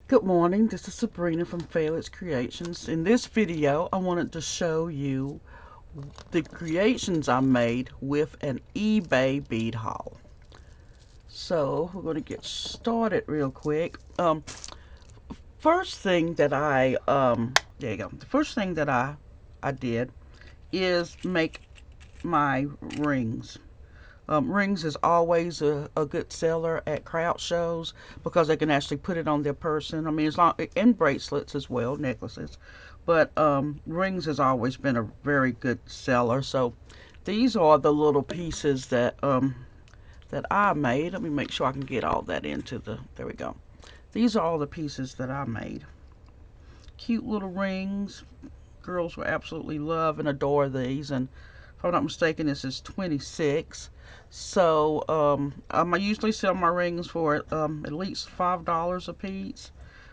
Good morning, this is Sabrina from Faileas Creations. In this video, I wanted to show you the creations I made with an eBay bead haul. So we're going to get started real quick. First thing that there you go. The first thing that I did is make my rings. Rings is always a good seller at craft shows because they can actually put it on their person. I mean, as long and bracelets as well, necklaces. But rings has always been a very good seller. So these are the little pieces that I made. Let me make sure I can get all that into the. There we go. These are all the pieces that I made. Cute little rings. Girls will absolutely love and adore these. And if I'm not mistaken, this is 26. So I usually sell my rings for at least $5 a piece.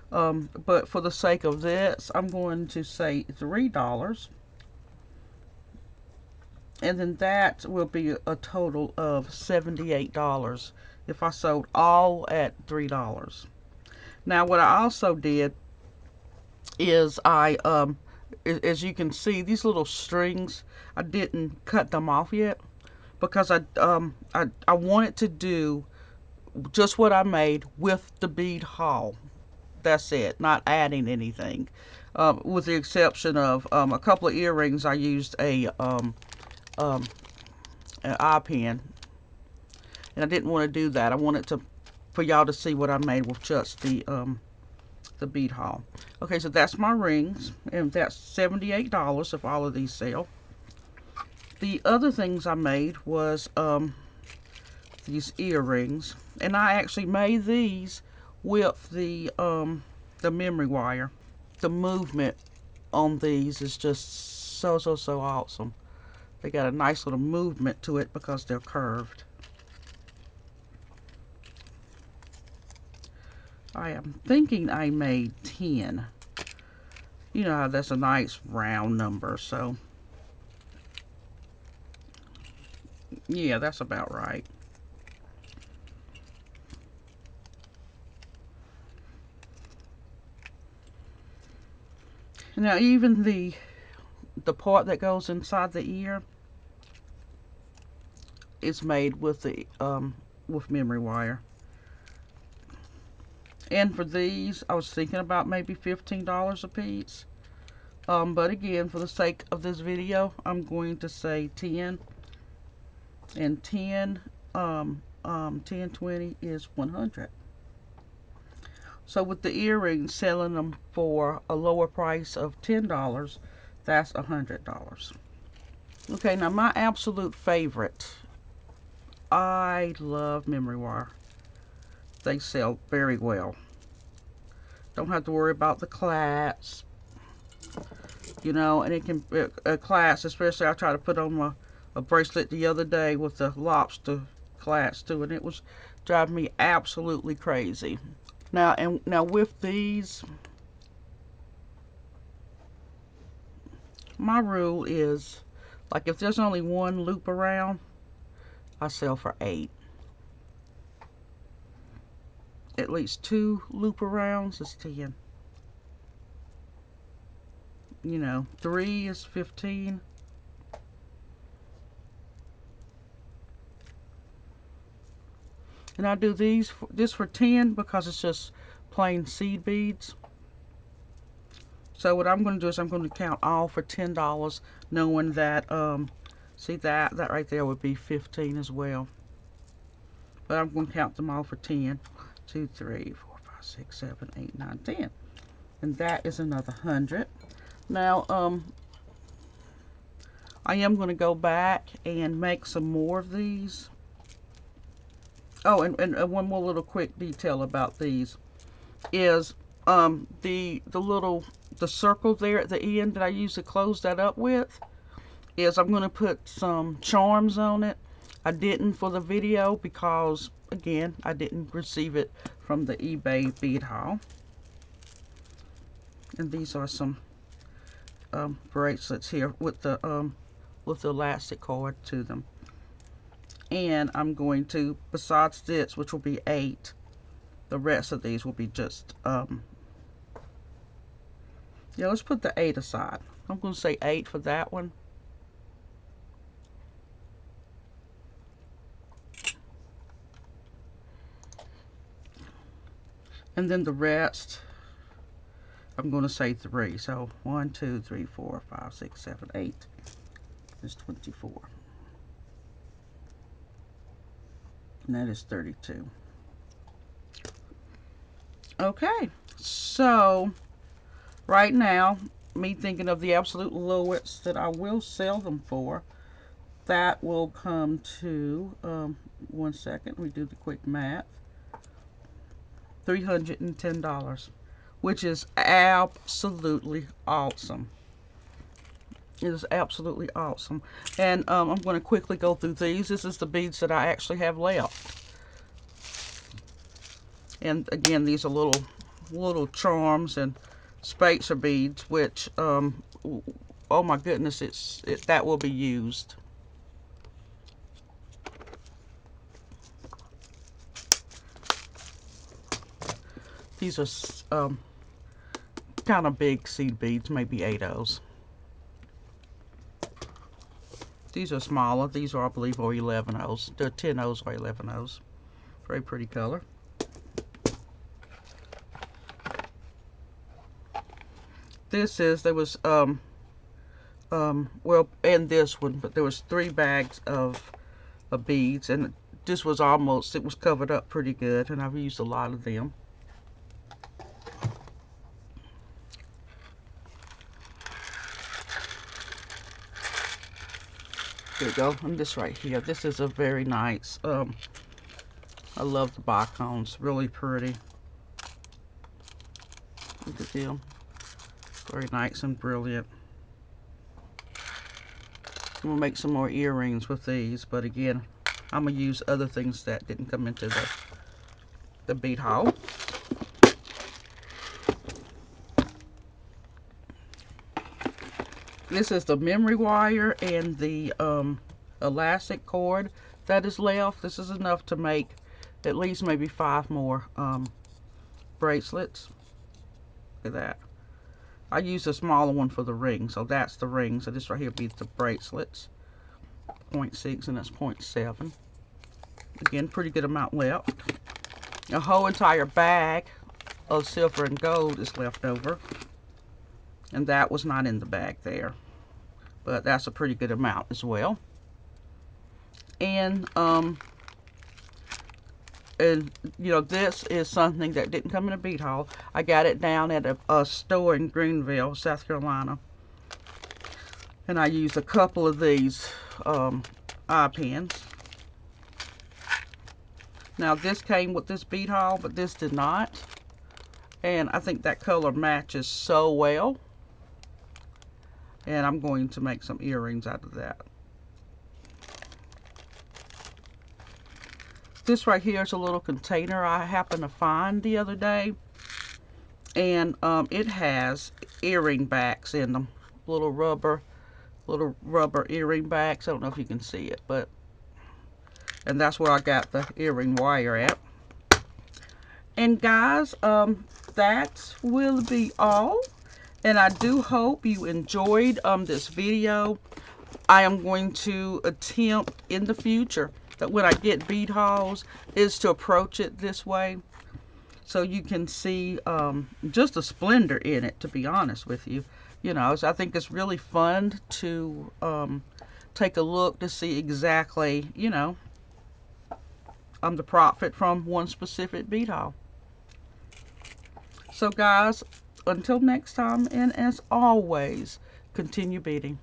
But for the sake of this, I'm going to say $3. And then that will be a total of $78 if I sold all at $3. Now what I also did is as you can see, these little strings, I didn't cut them off yet because I wanted to do just what I made with the bead haul. That's it, not adding anything. With the exception of a couple of earrings, I used an eye pin, and I didn't want to do that. I wanted for y'all to see what I made with just the bead haul. Okay, so that's my rings, and that's $78 if all of these sell. The other things I made was these earrings, and I actually made these with the memory wire. The movement on these is just so awesome. They got a nice little movement to it because they're curved. I am thinking I made 10. You know how that's a nice round number, so yeah, that's about right. Now even the part that goes inside the ear is made with the with memory wire. And for these, I was thinking about maybe $15 a piece. But again, for the sake of this video, I'm going to say 10. And 10, 20 is 100. So with the earrings, selling them for a lower price of $10, that's $100. Okay, now my absolute favorite. I love memory wire. They sell very well. Don't have to worry about the clasp, you know, and it can clasp, especially I tried to put on a bracelet the other day with the lobster clasp too, and it was driving me absolutely crazy. Now with these, my rule is like if there's only one loop around, I sell for 8. At least 2 loop arounds is 10. You know, 3 is 15. And I do this for 10 because it's just plain seed beads. So what I'm going to do is I'm going to count all for $10, knowing that see that right there would be 15 as well. But I'm going to count them all for 10. 2, 3, 4, 5, 6, 7, 8, 9, 10. And that is another 100. Now I am going to go back and make some more of these. Oh, and one more little quick detail about these is the circle there at the end that I used to close that up with is I'm going to put some charms on it. I didn't for the video because again I didn't receive it from the eBay bead haul. And these are some bracelets here with the elastic cord to them. And I'm going to, besides this, which will be 8, the rest of these will be just Yeah, let's put the 8 aside. I'm going to say 8 for that one. And then the rest, I'm going to say 3. So 1, 2, 3, 4, 5, 6, 7, 8 is 24. And that is 32. Okay, so right now, me thinking of the absolute lowest that I will sell them for, that will come to, 1 second, we do the quick math, $310, which is absolutely awesome. It is absolutely awesome. And I'm going to quickly go through these. This is the beads that I actually have left. And again, these are little charms and spacer beads, which oh my goodness, that will be used. These are kind of big seed beads, maybe 8 O's. These are smaller. These are, I believe, are 11 O's. They're 10 O's or 11 O's. Very pretty color. This is, there was well, and this one, but there was 3 bags of beads, and this was almost, it was covered up pretty good, and I've used a lot of them. There you go, and this right here, this is a very nice, I love the bicones, really pretty. Look at them, very nice and brilliant. I'm gonna make some more earrings with these, but again, I'm gonna use other things that didn't come into the bead haul. This is the memory wire and the elastic cord that is left. This is enough to make at least maybe 5 more bracelets. Look at that. I used a smaller one for the ring, so that's the ring. So this right here be the bracelets. 0.6 and that's 0.7. Again, pretty good amount left. A whole entire bag of silver and gold is left over. And that was not in the bag there. But that's a pretty good amount as well. And you know, this is something that didn't come in a bead haul. I got it down at a store in Greenville, South Carolina. And I used a couple of these eye pins. Now this came with this bead haul, but this did not. And I think that color matches so well. And I'm going to make some earrings out of that. This right here is a little container I happened to find the other day. And it has earring backs in them. Little rubber earring backs. I don't know if you can see it, but and that's where I got the earring wire at. And guys, that will be all. And I do hope you enjoyed this video. I am going to attempt in the future that when I get bead hauls is to approach it this way, so you can see just a splendor in it, to be honest with you. You know, so I think it's really fun to take a look to see exactly, you know, the profit from one specific bead haul. So guys, until next time, and as always, continue beading.